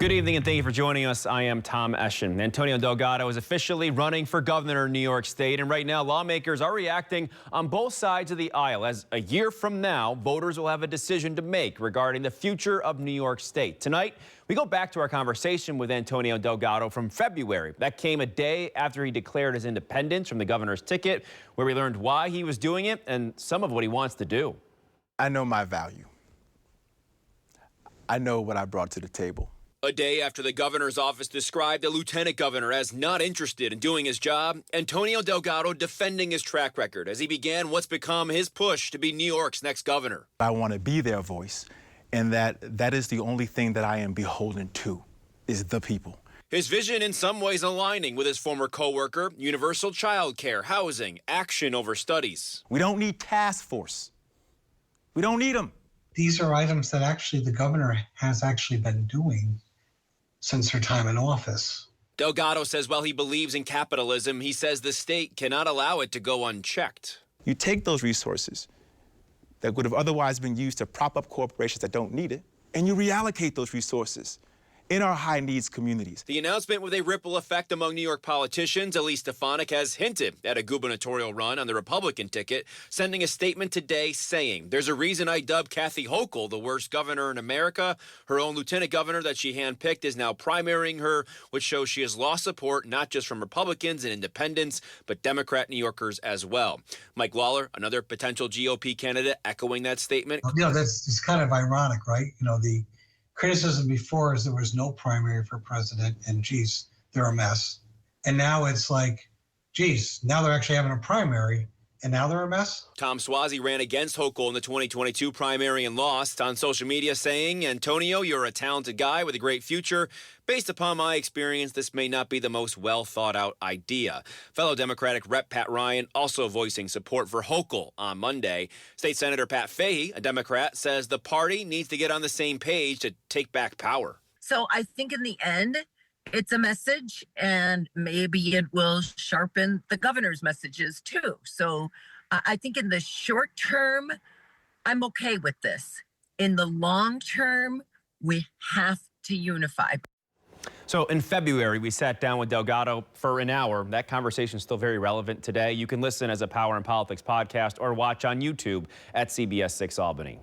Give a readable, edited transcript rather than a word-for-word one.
Good evening and thank you for joining us. I am Tom Eschen. Antonio Delgado is officially running for governor in New York State, and right now lawmakers are reacting on both sides of the aisle as a year from now voters will have a decision to make regarding the future of New York State. Tonight we go back to our conversation with Antonio Delgado from February. That came a day after he declared his independence from the governor's ticket, where we learned why he was doing it and some of what he wants to do. I know my value. I know what I brought to the table. A day after the governor's office described the lieutenant governor as not interested in doing his job, Antonio Delgado defending his track record as he began what's become his push to be New York's next governor. I want to be their voice, and that is the only thing that I am beholden to, is the people. His vision in some ways aligning with his former co-worker, universal child care, housing, action over studies. We don't need task force. We don't need them. These are items that actually the governor has actually been doing since her time in office. Delgado says while he believes in capitalism, he says the state cannot allow it to go unchecked. You take those resources that would have otherwise been used to prop up corporations that don't need it, and you reallocate those resources in our high-needs communities. The announcement with a ripple effect among New York politicians. Elise Stefanik has hinted at a gubernatorial run on the Republican ticket, sending a statement today saying, "There's a reason I dubbed Kathy Hochul the worst governor in America. Her own lieutenant governor that she handpicked is now primarying her, which shows she has lost support not just from Republicans and independents, but Democrat New Yorkers as well." Mike Lawler, another potential GOP candidate, echoing that statement. It's kind of ironic, right? The criticism before is there was no primary for president, and geez, they're a mess. And now it's like, geez, now they're actually having a primary, and now they're a mess? Tom Suozzi ran against Hochul in the 2022 primary and lost, on social media saying, "Antonio, you're a talented guy with a great future. Based upon my experience, this may not be the most well-thought-out idea." Fellow Democratic Rep. Pat Ryan also voicing support for Hochul on Monday. State Senator Pat Fahey, a Democrat, says the party needs to get on the same page to take back power. So I think in the end, it's a message, and maybe it will sharpen the governor's messages too. So I think in the short term, I'm okay with this. In the long term, we have to unify. So in February, we sat down with Delgado for an hour. That conversation is still very relevant today. You can listen as a Power and Politics podcast or watch on YouTube at CBS 6 Albany.